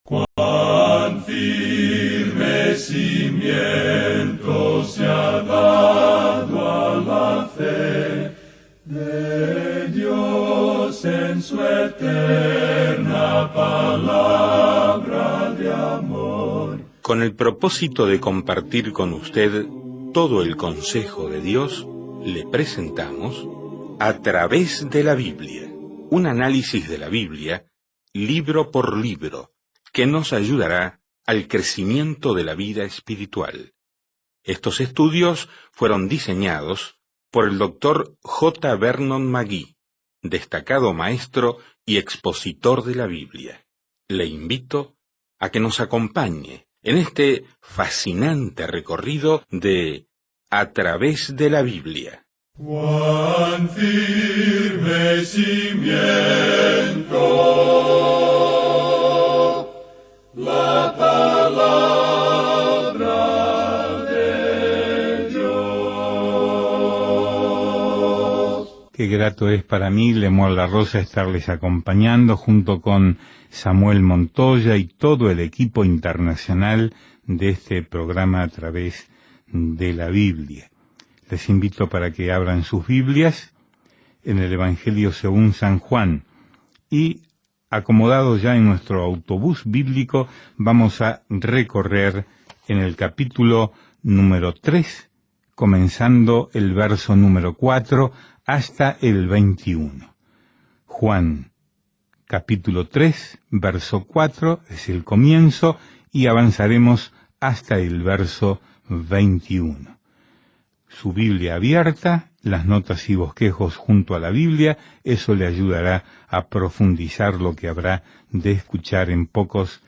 Cuán firme cimiento se ha dado a la fe de Dios en su eterna palabra de amor. Con el propósito de compartir con usted todo el consejo de Dios, le presentamos A través de la Biblia, un análisis de la Biblia, libro por libro, que nos ayudará al crecimiento de la vida espiritual. Estos estudios fueron diseñados por el Dr. J. Vernon McGee, destacado maestro y expositor de la Biblia. Le invito a que nos acompañe en este fascinante recorrido de A través de la Biblia. Cuán firme cimiento la palabra de Dios. Qué grato es para mí, Lemuel La Rosa, estarles acompañando junto con Samuel Montoya y todo el equipo internacional de este programa A través de la Biblia. Les invito para que abran sus Biblias en el Evangelio según San Juan y, acomodados ya en nuestro autobús bíblico, vamos a recorrer en el capítulo número 3, comenzando el verso número 4 hasta el 21. Juan, capítulo 3, verso 4, es el comienzo y avanzaremos hasta el verso 21. Su Biblia abierta, las notas y bosquejos junto a la Biblia, eso le ayudará a profundizar lo que habrá de escuchar en pocos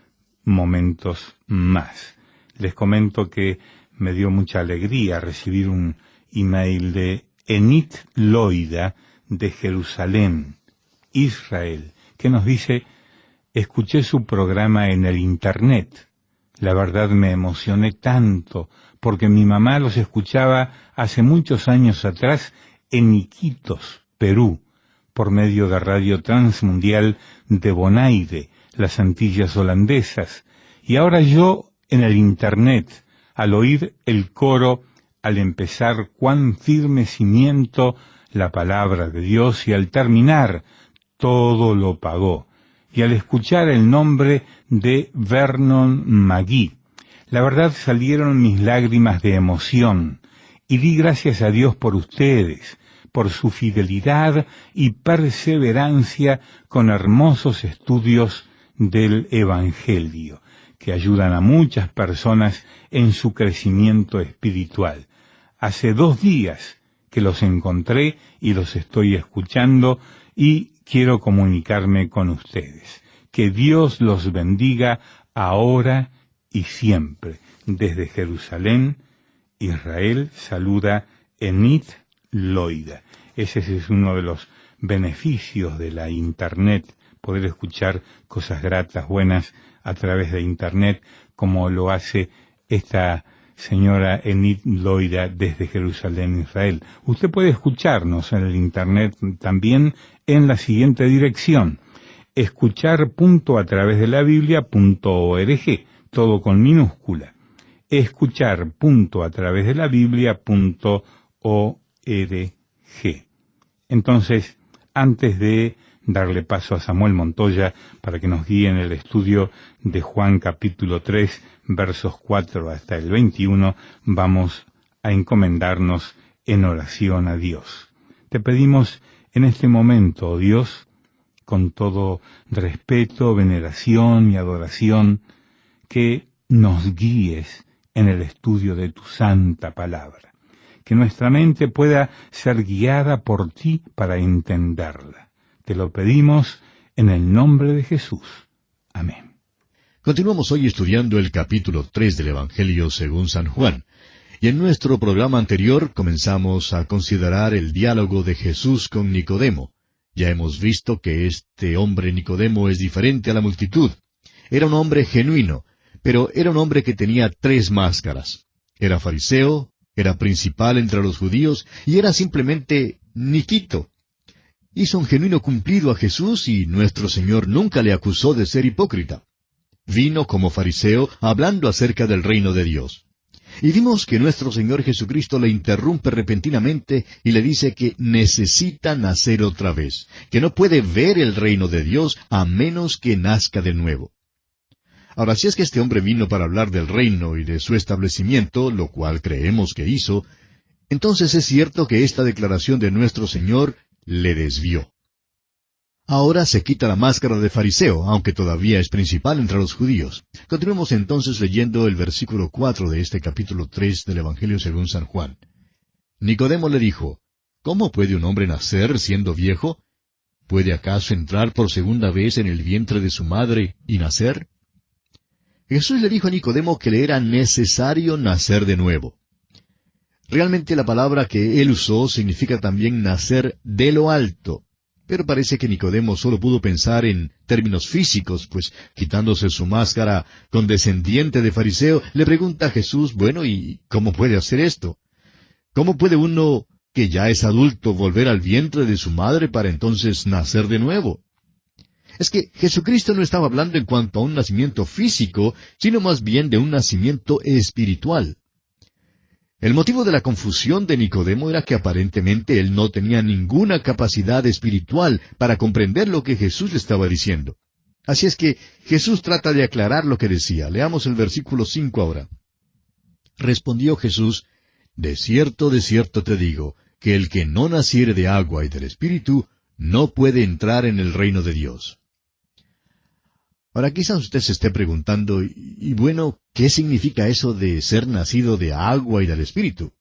momentos más. Les comento que me dio mucha alegría recibir un email de Enid Loida de Jerusalén, Israel, que nos dice: escuché su programa en el Internet. La verdad me emocioné tanto, porque mi mamá los escuchaba hace muchos años atrás en Iquitos, Perú, por medio de Radio Transmundial de Bonaire, las Antillas holandesas, y ahora yo en el Internet, al oír el coro, al empezar cuán firme cimiento la palabra de Dios y al terminar todo lo pagó, y al escuchar el nombre de Vernon McGee, la verdad salieron mis lágrimas de emoción, y di gracias a Dios por ustedes, por su fidelidad y perseverancia con hermosos estudios del Evangelio, que ayudan a muchas personas en su crecimiento espiritual. Hace 2 días que los encontré y los estoy escuchando y quiero comunicarme con ustedes. Que Dios los bendiga ahora y siempre. Desde Jerusalén, Israel, saluda Enid Loida. Ese es uno de los beneficios de la Internet, poder escuchar cosas gratas, buenas, a través de Internet, como lo hace esta señora Enid Loida desde Jerusalén, Israel. Usted puede escucharnos en el Internet también en la siguiente dirección: escuchar.atravesdelabiblia.org, todo con minúscula. escuchar.atravesdelabiblia.org. Entonces, antes de darle paso a Samuel Montoya para que nos guíe en el estudio de Juan capítulo 3, versos 4 hasta el 21, vamos a encomendarnos en oración a Dios. Te pedimos en este momento, oh Dios, con todo respeto, veneración y adoración, que nos guíes en el estudio de tu santa palabra, que nuestra mente pueda ser guiada por ti para entenderla. Te lo pedimos en el nombre de Jesús. Amén. Continuamos hoy estudiando el capítulo 3 del Evangelio según San Juan. Y en nuestro programa anterior comenzamos a considerar el diálogo de Jesús con Nicodemo. Ya hemos visto que este hombre Nicodemo es diferente a la multitud. Era un hombre genuino, pero era un hombre que tenía 3 máscaras. Era fariseo, era principal entre los judíos y era simplemente Niquito. Hizo un genuino cumplido a Jesús y nuestro Señor nunca le acusó de ser hipócrita. vino como fariseo hablando acerca del reino de Dios. Y vimos que nuestro Señor Jesucristo le interrumpe repentinamente y le dice que necesita nacer otra vez, que no puede ver el reino de Dios a menos que nazca de nuevo. Ahora, si es que este hombre vino para hablar del reino y de su establecimiento, lo cual creemos que hizo, entonces es cierto que esta declaración de nuestro Señor le desvió. Ahora se quita la máscara de fariseo, aunque todavía es principal entre los judíos. Continuemos entonces leyendo el versículo 4 de este capítulo 3 del Evangelio según San Juan. Nicodemo le dijo, ¿cómo puede un hombre nacer siendo viejo? ¿Puede acaso entrar por segunda vez en el vientre de su madre y nacer? Jesús le dijo a Nicodemo que le era necesario nacer de nuevo. Realmente la palabra que él usó significa también nacer de lo alto. Pero parece que Nicodemo solo pudo pensar en términos físicos, pues quitándose su máscara condescendiente de fariseo, le pregunta a Jesús, bueno, ¿y cómo puede hacer esto? ¿Cómo puede uno que ya es adulto volver al vientre de su madre para entonces nacer de nuevo? Es que Jesucristo no estaba hablando en cuanto a un nacimiento físico, sino más bien de un nacimiento espiritual. El motivo de la confusión de Nicodemo era que aparentemente él no tenía ninguna capacidad espiritual para comprender lo que Jesús le estaba diciendo. Así es que Jesús trata de aclarar lo que decía. Leamos el versículo 5 ahora. Respondió Jesús, de cierto te digo, que el que no naciere de agua y del Espíritu, no puede entrar en el reino de Dios. Ahora quizás usted se esté preguntando, y bueno, ¿qué significa eso de ser nacido de agua y del Espíritu?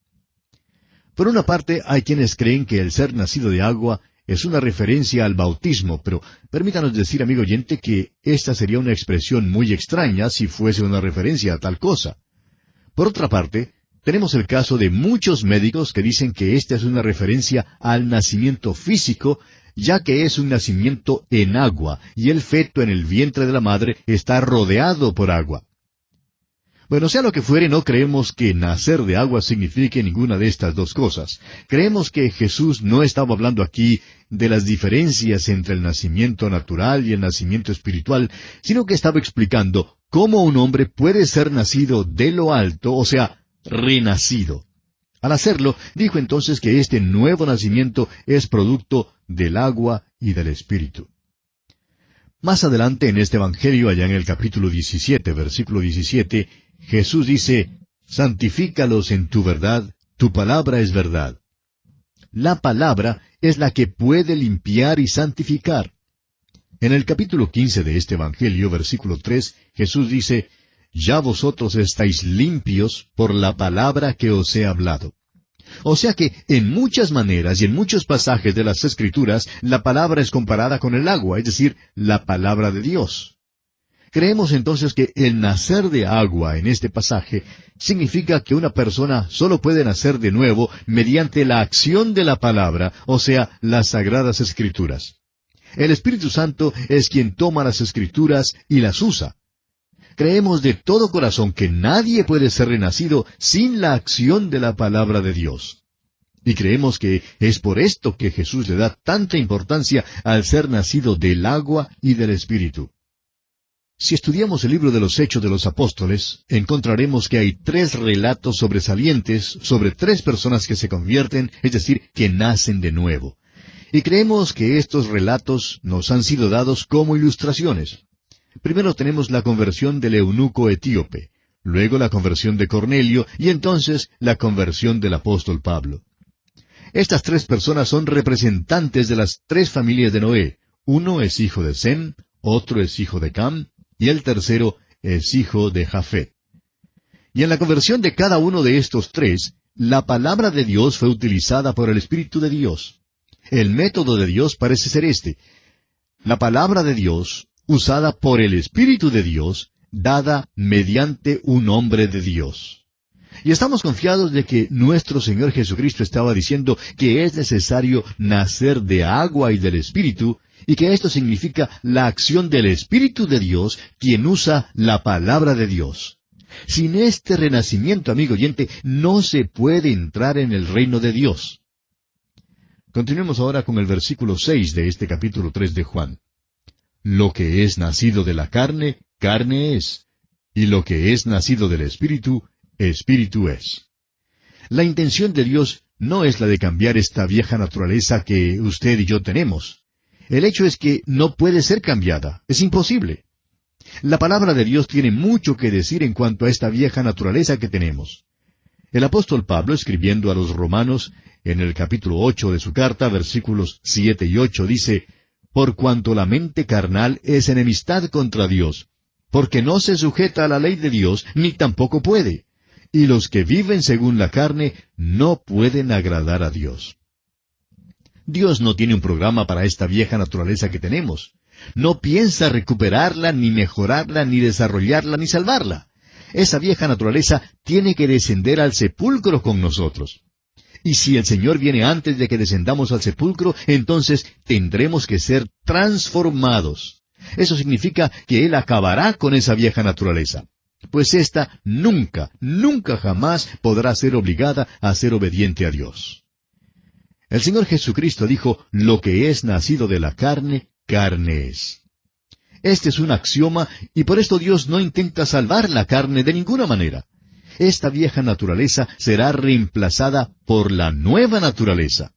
Por una parte, hay quienes creen que el ser nacido de agua es una referencia al bautismo, pero permítanos decir, amigo oyente, que esta sería una expresión muy extraña si fuese una referencia a tal cosa. Por otra parte, tenemos el caso de muchos médicos que dicen que esta es una referencia al nacimiento físico, ya que es un nacimiento en agua, y el feto en el vientre de la madre está rodeado por agua. Bueno, sea lo que fuere, no creemos que nacer de agua signifique ninguna de estas dos cosas. Creemos que Jesús no estaba hablando aquí de las diferencias entre el nacimiento natural y el nacimiento espiritual, sino que estaba explicando cómo un hombre puede ser nacido de lo alto, o sea, renacido. Al hacerlo, dijo entonces que este nuevo nacimiento es producto del agua y del Espíritu. Más adelante en este Evangelio, allá en el capítulo 17, versículo 17, Jesús dice, «Santifícalos en tu verdad, tu palabra es verdad». La palabra es la que puede limpiar y santificar. En el capítulo 15 de este Evangelio, versículo 3, Jesús dice, «Ya vosotros estáis limpios por la palabra que os he hablado». O sea que en muchas maneras y en muchos pasajes de las Escrituras, la palabra es comparada con el agua, es decir, la palabra de Dios. Creemos entonces que el nacer de agua en este pasaje significa que una persona solo puede nacer de nuevo mediante la acción de la palabra, o sea, las Sagradas Escrituras. El Espíritu Santo es quien toma las Escrituras y las usa. Creemos de todo corazón que nadie puede ser renacido sin la acción de la palabra de Dios. Y creemos que es por esto que Jesús le da tanta importancia al ser nacido del agua y del Espíritu. Si estudiamos el libro de los Hechos de los Apóstoles, encontraremos que hay 3 relatos sobresalientes sobre 3 personas que se convierten, es decir, que nacen de nuevo. Y creemos que estos relatos nos han sido dados como ilustraciones. Primero tenemos la conversión del eunuco etíope, luego la conversión de Cornelio y entonces la conversión del apóstol Pablo. Estas 3 personas son representantes de las 3 familias de Noé. Uno es hijo de Sem, otro es hijo de Cam y el tercero es hijo de Jafet. Y en la conversión de cada uno de estos 3, la palabra de Dios fue utilizada por el Espíritu de Dios. El método de Dios parece ser este: la palabra de Dios usada por el Espíritu de Dios, dada mediante un hombre de Dios. Y estamos confiados de que nuestro Señor Jesucristo estaba diciendo que es necesario nacer de agua y del Espíritu, y que esto significa la acción del Espíritu de Dios, quien usa la palabra de Dios. Sin este renacimiento, amigo oyente, no se puede entrar en el reino de Dios. Continuemos ahora con el versículo 6 de este capítulo 3 de Juan. Lo que es nacido de la carne, carne es, y lo que es nacido del Espíritu, espíritu es. La intención de Dios no es la de cambiar esta vieja naturaleza que usted y yo tenemos. El hecho es que no puede ser cambiada, es imposible. La palabra de Dios tiene mucho que decir en cuanto a esta vieja naturaleza que tenemos. El apóstol Pablo, escribiendo a los romanos, en el capítulo 8 de su carta, versículos 7 y 8, dice, «Por cuanto la mente carnal es enemistad contra Dios, porque no se sujeta a la ley de Dios, ni tampoco puede. Y los que viven según la carne no pueden agradar a Dios». Dios no tiene un programa para esta vieja naturaleza que tenemos. No piensa recuperarla, ni mejorarla, ni desarrollarla, ni salvarla. Esa vieja naturaleza tiene que descender al sepulcro con nosotros. Y si el Señor viene antes de que descendamos al sepulcro, entonces tendremos que ser transformados. Eso significa que Él acabará con esa vieja naturaleza, pues ésta nunca, nunca jamás podrá ser obligada a ser obediente a Dios. El Señor Jesucristo dijo, «Lo que es nacido de la carne, carne es». Este es un axioma, y por esto Dios no intenta salvar la carne de ninguna manera. Esta vieja naturaleza será reemplazada por la nueva naturaleza.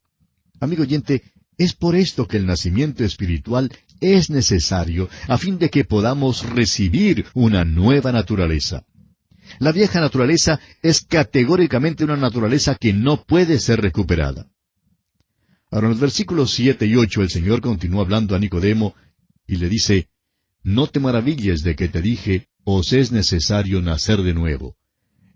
Amigo oyente, es por esto que el nacimiento espiritual es necesario, a fin de que podamos recibir una nueva naturaleza. La vieja naturaleza es categóricamente una naturaleza que no puede ser recuperada. Ahora, en los versículos 7 y 8, el Señor continúa hablando a Nicodemo y le dice, «No te maravilles de que te dije, os es necesario nacer de nuevo.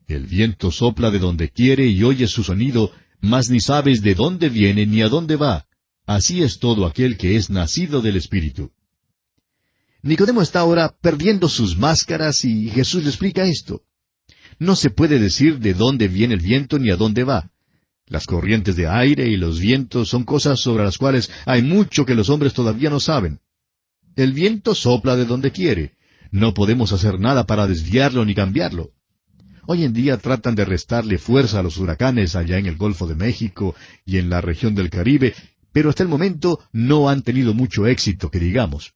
El viento sopla de donde quiere y oyes su sonido, mas ni sabes de dónde viene ni a dónde va. Así es todo aquel que es nacido del Espíritu». Nicodemo está ahora perdiendo sus máscaras y Jesús le explica esto. No se puede decir de dónde viene el viento ni a dónde va. Las corrientes de aire y los vientos son cosas sobre las cuales hay mucho que los hombres todavía no saben. El viento sopla de donde quiere. No podemos hacer nada para desviarlo ni cambiarlo. Hoy en día tratan de restarle fuerza a los huracanes allá en el Golfo de México y en la región del Caribe, pero hasta el momento no han tenido mucho éxito, que digamos.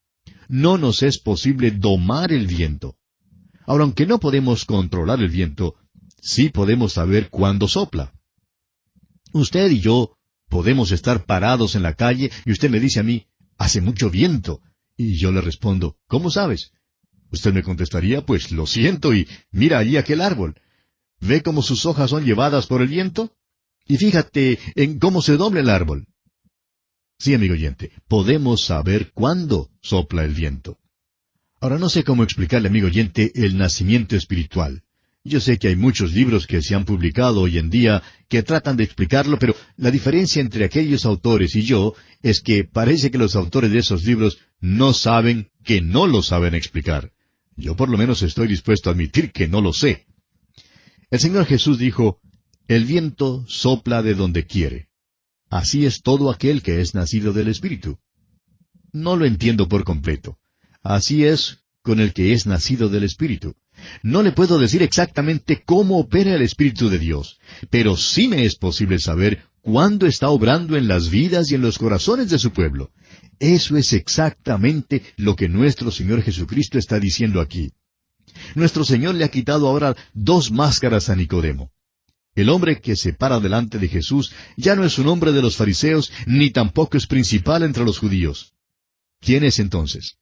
No nos es posible domar el viento. Ahora, aunque no podemos controlar el viento, sí podemos saber cuándo sopla. Usted y yo podemos estar parados en la calle y usted me dice a mí, «Hace mucho viento». Y yo le respondo, «¿Cómo sabes?». Usted me contestaría, «Pues lo siento, y mira allí aquel árbol. ¿Ve cómo sus hojas son llevadas por el viento? Y fíjate en cómo se dobla el árbol». Sí, amigo oyente, podemos saber cuándo sopla el viento. Ahora, no sé cómo explicarle, amigo oyente, el nacimiento espiritual. Yo sé que hay muchos libros que se han publicado hoy en día que tratan de explicarlo, pero la diferencia entre aquellos autores y yo es que parece que los autores de esos libros no saben que no lo saben explicar. Yo por lo menos estoy dispuesto a admitir que no lo sé. El Señor Jesús dijo, «El viento sopla de donde quiere. Así es todo aquel que es nacido del Espíritu». No lo entiendo por completo. Así es con el que es nacido del Espíritu. No le puedo decir exactamente cómo opera el Espíritu de Dios, pero sí me es posible saber cuándo está obrando en las vidas y en los corazones de su pueblo. Eso es exactamente lo que nuestro Señor Jesucristo está diciendo aquí. Nuestro Señor le ha quitado ahora 2 máscaras a Nicodemo. El hombre que se para delante de Jesús ya no es un hombre de los fariseos, ni tampoco es principal entre los judíos. ¿Quién es entonces?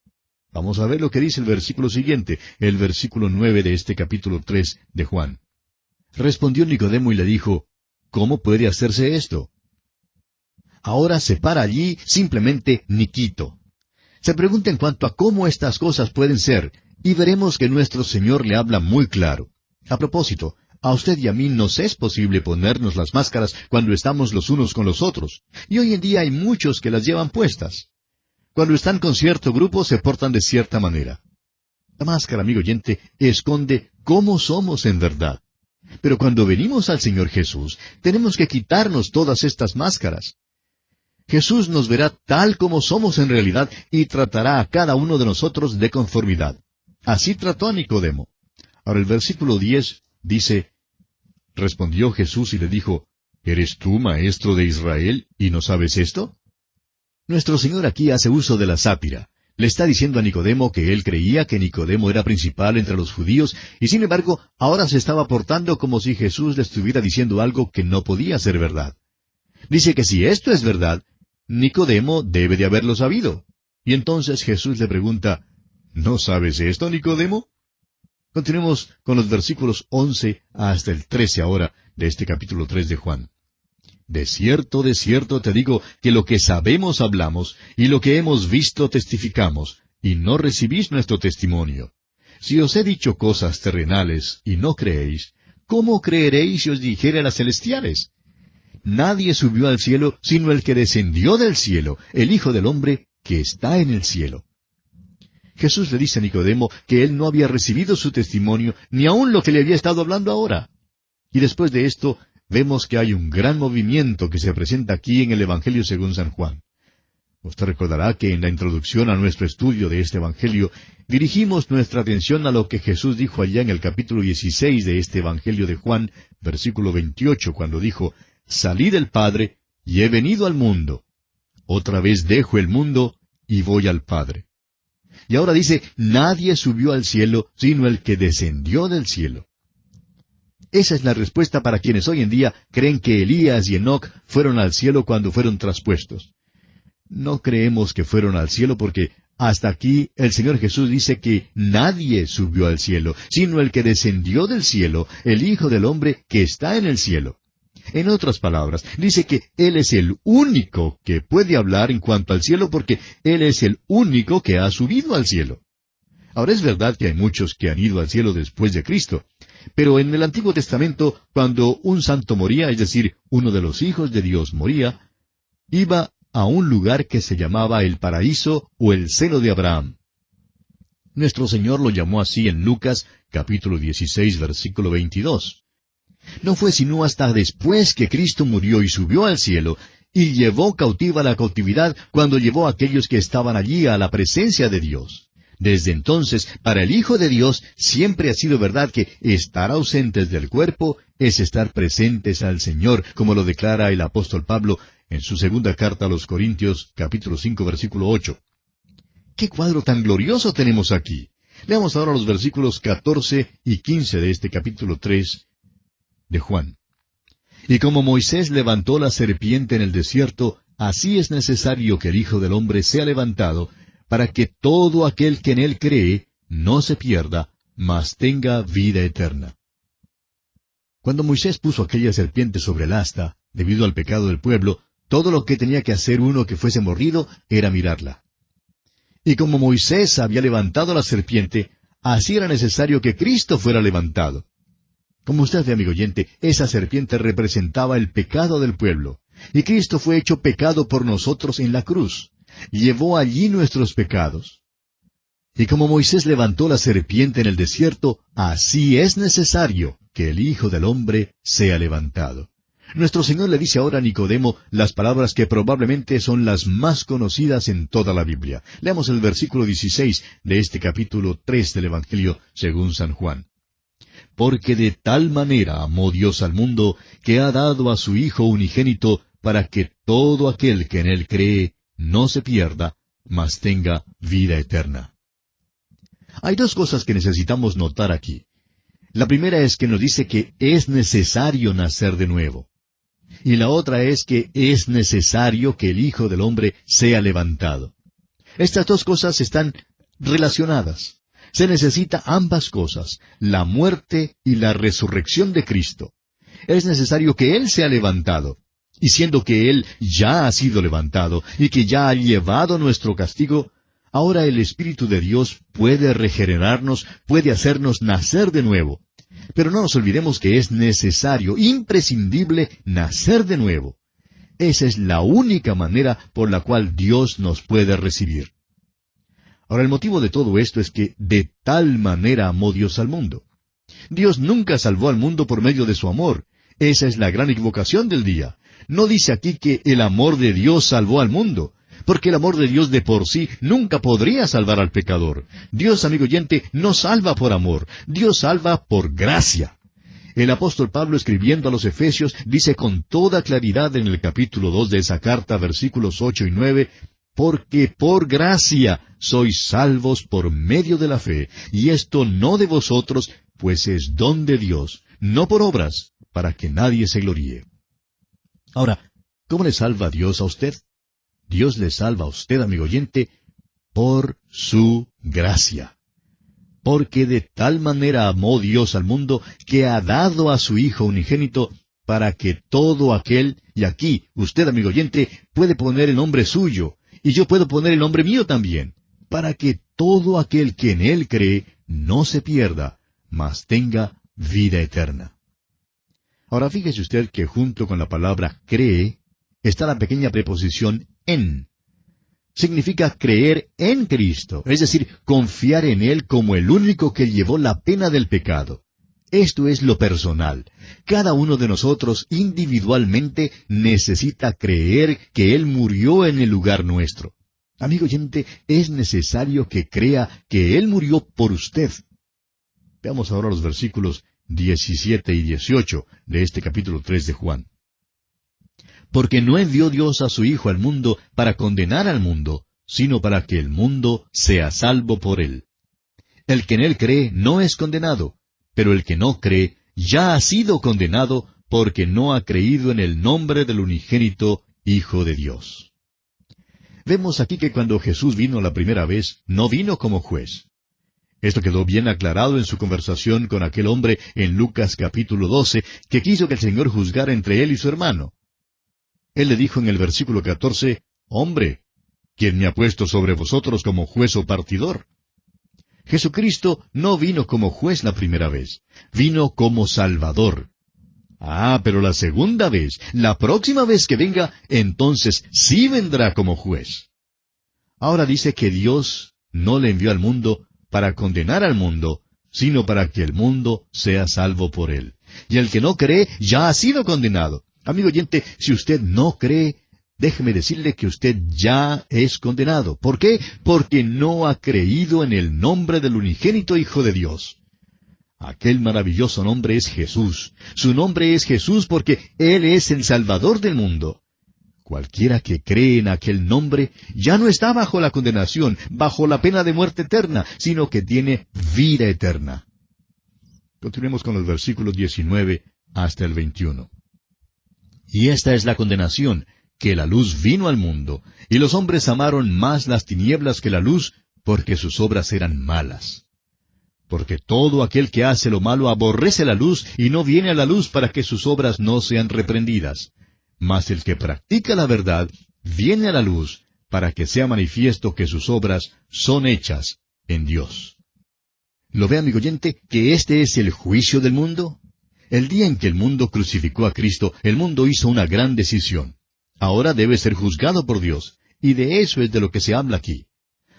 Vamos a ver lo que dice el versículo siguiente, el versículo 9 de este capítulo 3 de Juan. Respondió Nicodemo y le dijo, «¿Cómo puede hacerse esto?». Ahora se para allí simplemente Niquito. Se pregunta en cuanto a cómo estas cosas pueden ser, y veremos que nuestro Señor le habla muy claro. A propósito, a usted y a mí nos es posible ponernos las máscaras cuando estamos los unos con los otros, y hoy en día hay muchos que las llevan puestas. Cuando están con cierto grupo se portan de cierta manera. La máscara, amigo oyente, esconde cómo somos en verdad. Pero cuando venimos al Señor Jesús, tenemos que quitarnos todas estas máscaras. Jesús nos verá tal como somos en realidad y tratará a cada uno de nosotros de conformidad. Así trató a Nicodemo. Ahora el versículo 10 dice, respondió Jesús y le dijo, ¿eres tú maestro de Israel y no sabes esto? Nuestro Señor aquí hace uso de la sátira. Le está diciendo a Nicodemo que él creía que Nicodemo era principal entre los judíos, y sin embargo, ahora se estaba portando como si Jesús le estuviera diciendo algo que no podía ser verdad. Dice que si esto es verdad, Nicodemo debe de haberlo sabido. Y entonces Jesús le pregunta, ¿no sabes esto, Nicodemo? Continuemos con los versículos 11 hasta el 13 ahora de este capítulo 3 de Juan. De cierto te digo que lo que sabemos hablamos, y lo que hemos visto testificamos, y no recibís nuestro testimonio. Si os he dicho cosas terrenales, y no creéis, ¿cómo creeréis si os dijere las celestiales? Nadie subió al cielo, sino el que descendió del cielo, el Hijo del Hombre, que está en el cielo. Jesús le dice a Nicodemo que él no había recibido su testimonio, ni aun lo que le había estado hablando ahora. Y después de esto, vemos que hay un gran movimiento que se presenta aquí en el Evangelio según San Juan. Usted recordará que en la introducción a nuestro estudio de este Evangelio, dirigimos nuestra atención a lo que Jesús dijo allá en el capítulo 16 de este Evangelio de Juan, versículo 28, cuando dijo, «Salí del Padre, y he venido al mundo. Otra vez dejo el mundo, y voy al Padre». Y ahora dice, «Nadie subió al cielo, sino el que descendió del cielo». Esa es la respuesta para quienes hoy en día creen que Elías y Enoc fueron al cielo cuando fueron traspuestos. No creemos que fueron al cielo porque hasta aquí el Señor Jesús dice que nadie subió al cielo, sino el que descendió del cielo, el Hijo del Hombre que está en el cielo. En otras palabras, dice que Él es el único que puede hablar en cuanto al cielo porque Él es el único que ha subido al cielo. Ahora es verdad que hay muchos que han ido al cielo después de Cristo, pero en el Antiguo Testamento, cuando un santo moría, es decir, uno de los hijos de Dios moría, iba a un lugar que se llamaba el paraíso o el seno de Abraham. Nuestro Señor lo llamó así en Lucas, capítulo 16, versículo 22. No fue sino hasta después que Cristo murió y subió al cielo, y llevó cautiva la cautividad cuando llevó a aquellos que estaban allí a la presencia de Dios. Desde entonces, para el Hijo de Dios siempre ha sido verdad que estar ausentes del cuerpo es estar presentes al Señor, como lo declara el apóstol Pablo en su segunda carta a los Corintios, capítulo 5, versículo 8. ¡Qué cuadro tan glorioso tenemos aquí! Leamos ahora los versículos 14 y 15 de este capítulo 3 de Juan. Y como Moisés levantó la serpiente en el desierto, así es necesario que el Hijo del Hombre sea levantado, para que todo aquel que en él cree no se pierda, mas tenga vida eterna. Cuando Moisés puso aquella serpiente sobre el asta, debido al pecado del pueblo, todo lo que tenía que hacer uno que fuese mordido era mirarla. Y como Moisés había levantado la serpiente, así era necesario que Cristo fuera levantado. Como usted ve, amigo oyente, esa serpiente representaba el pecado del pueblo, y Cristo fue hecho pecado por nosotros en la cruz. Llevó allí nuestros pecados. Y como Moisés levantó la serpiente en el desierto, así es necesario que el Hijo del Hombre sea levantado. Nuestro Señor le dice ahora a Nicodemo las palabras que probablemente son las más conocidas en toda la Biblia. Leamos el versículo 16 de este capítulo 3 del Evangelio según San Juan. Porque de tal manera amó Dios al mundo, que ha dado a su Hijo unigénito, para que todo aquel que en él cree no se pierda, mas tenga vida eterna. Hay dos cosas que necesitamos notar aquí. La primera es que nos dice que es necesario nacer de nuevo. Y la otra es que es necesario que el Hijo del Hombre sea levantado. Estas dos cosas están relacionadas. Se necesita ambas cosas, la muerte y la resurrección de Cristo. Es necesario que Él sea levantado. Y siendo que Él ya ha sido levantado y que ya ha llevado nuestro castigo, ahora el Espíritu de Dios puede regenerarnos, puede hacernos nacer de nuevo. Pero no nos olvidemos que es necesario, imprescindible, nacer de nuevo. Esa es la única manera por la cual Dios nos puede recibir. Ahora, el motivo de todo esto es que de tal manera amó Dios al mundo. Dios nunca salvó al mundo por medio de su amor. Esa es la gran equivocación del día. No dice aquí que el amor de Dios salvó al mundo, porque el amor de Dios de por sí nunca podría salvar al pecador. Dios, amigo oyente, no salva por amor, Dios salva por gracia. El apóstol Pablo, escribiendo a los Efesios, dice con toda claridad en el capítulo 2 de esa carta, versículos 8 y 9, porque por gracia sois salvos por medio de la fe, y esto no de vosotros, pues es don de Dios, no por obras, para que nadie se gloríe. Ahora, ¿cómo le salva Dios a usted? Dios le salva a usted, amigo oyente, por su gracia. Porque de tal manera amó Dios al mundo, que ha dado a su Hijo unigénito, para que todo aquel, y aquí usted, amigo oyente, puede poner el nombre suyo, y yo puedo poner el nombre mío también, para que todo aquel que en Él cree no se pierda, mas tenga vida eterna. Ahora fíjese usted que junto con la palabra cree está la pequeña preposición en. Significa creer en Cristo, es decir, confiar en Él como el único que llevó la pena del pecado. Esto es lo personal. Cada uno de nosotros individualmente necesita creer que Él murió en el lugar nuestro. Amigo oyente, es necesario que crea que Él murió por usted. Veamos ahora los versículos 17 y 18 de este capítulo 3 de Juan. Porque no envió Dios a su Hijo al mundo para condenar al mundo, sino para que el mundo sea salvo por Él. El que en Él cree no es condenado, pero el que no cree ya ha sido condenado porque no ha creído en el nombre del unigénito Hijo de Dios. Vemos aquí que cuando Jesús vino la primera vez, no vino como juez. Esto quedó bien aclarado en su conversación con aquel hombre en Lucas capítulo 12, que quiso que el Señor juzgara entre él y su hermano. Él le dijo en el versículo 14, «Hombre, ¿quién me ha puesto sobre vosotros como juez o partidor?» Jesucristo no vino como juez la primera vez, vino como Salvador. Pero la segunda vez, la próxima vez que venga, entonces sí vendrá como juez. Ahora dice que Dios no le envió al mundo para condenar al mundo, sino para que el mundo sea salvo por Él. Y el que no cree ya ha sido condenado. Amigo oyente, si usted no cree, déjeme decirle que usted ya es condenado. ¿Por qué? Porque no ha creído en el nombre del unigénito Hijo de Dios. Aquel maravilloso nombre es Jesús. Su nombre es Jesús porque Él es el Salvador del mundo. Cualquiera que cree en aquel nombre ya no está bajo la condenación, bajo la pena de muerte eterna, sino que tiene vida eterna. Continuemos con los versículos 19 hasta el 21. Y esta es la condenación, que la luz vino al mundo, y los hombres amaron más las tinieblas que la luz, porque sus obras eran malas. Porque todo aquel que hace lo malo aborrece la luz, y no viene a la luz para que sus obras no sean reprendidas. Mas el que practica la verdad viene a la luz, para que sea manifiesto que sus obras son hechas en Dios. ¿Lo ve, amigo oyente, que este es el juicio del mundo? El día en que el mundo crucificó a Cristo, el mundo hizo una gran decisión. Ahora debe ser juzgado por Dios, y de eso es de lo que se habla aquí.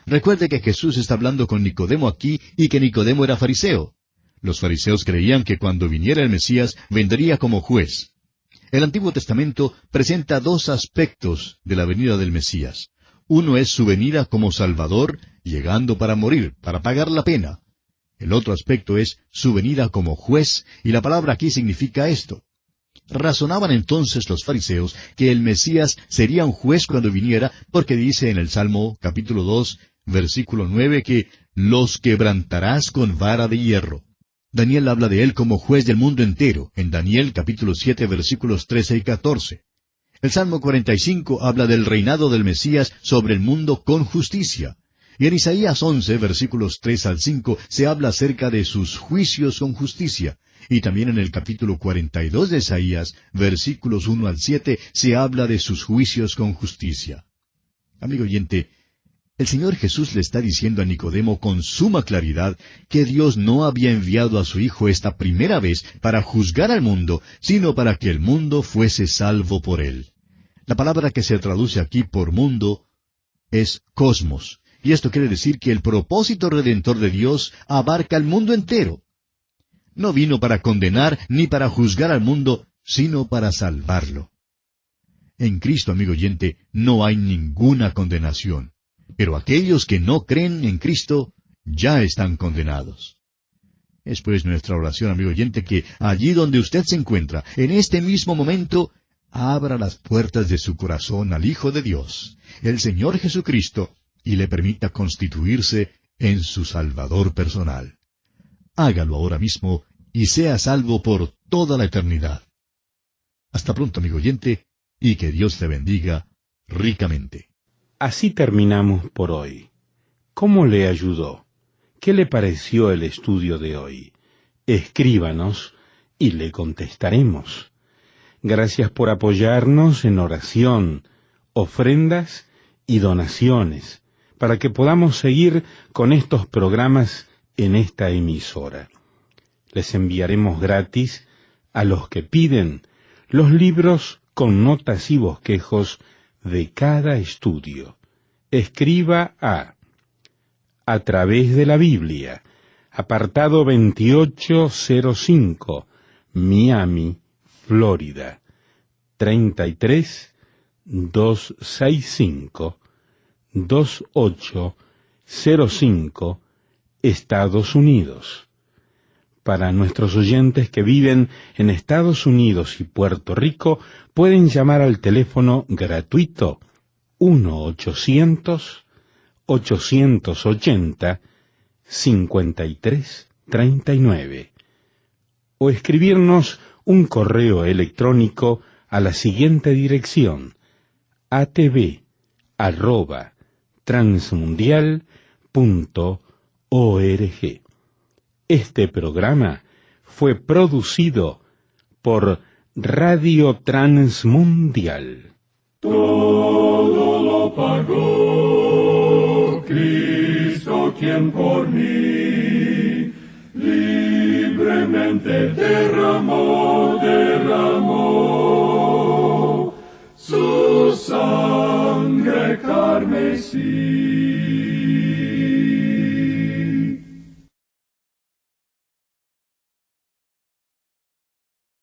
Recuerde que Jesús está hablando con Nicodemo aquí, y que Nicodemo era fariseo. Los fariseos creían que cuando viniera el Mesías, vendría como juez. El Antiguo Testamento presenta dos aspectos de la venida del Mesías. Uno es su venida como Salvador, llegando para morir, para pagar la pena. El otro aspecto es su venida como juez, y la palabra aquí significa esto. Razonaban entonces los fariseos que el Mesías sería un juez cuando viniera, porque dice en el Salmo capítulo 2, versículo 9, que «los quebrantarás con vara de hierro». Daniel habla de él como juez del mundo entero, en Daniel capítulo 7, versículos 13 y 14. El Salmo 45 habla del reinado del Mesías sobre el mundo con justicia. Y en Isaías 11, versículos 3 al 5, se habla acerca de sus juicios con justicia. Y también en el capítulo 42 de Isaías, versículos 1 al 7, se habla de sus juicios con justicia. Amigo oyente, el Señor Jesús le está diciendo a Nicodemo con suma claridad que Dios no había enviado a su Hijo esta primera vez para juzgar al mundo, sino para que el mundo fuese salvo por Él. La palabra que se traduce aquí por mundo es cosmos. Y esto quiere decir que el propósito redentor de Dios abarca el mundo entero. No vino para condenar ni para juzgar al mundo, sino para salvarlo. En Cristo, amigo oyente, no hay ninguna condenación. Pero aquellos que no creen en Cristo ya están condenados. Es pues nuestra oración, amigo oyente, que allí donde usted se encuentra, en este mismo momento, abra las puertas de su corazón al Hijo de Dios, el Señor Jesucristo, y le permita constituirse en su Salvador personal. Hágalo ahora mismo y sea salvo por toda la eternidad. Hasta pronto, amigo oyente, y que Dios te bendiga ricamente. Así terminamos por hoy. ¿Cómo le ayudó? ¿Qué le pareció el estudio de hoy? Escríbanos y le contestaremos. Gracias por apoyarnos en oración, ofrendas y donaciones, para que podamos seguir con estos programas en esta emisora. Les enviaremos gratis a los que piden los libros con notas y bosquejos de cada estudio. Escriba a través de la Biblia, apartado 2805, Miami, Florida, 33265, 2805, Estados Unidos. Para nuestros oyentes que viven en Estados Unidos y Puerto Rico, pueden llamar al teléfono gratuito 1-800-880-5339 o escribirnos un correo electrónico a la siguiente dirección: atv@transmundial.org. Este programa fue producido por Radio Transmundial. Todo lo pagó Cristo, quien por mí libremente derramó su sangre carmesí.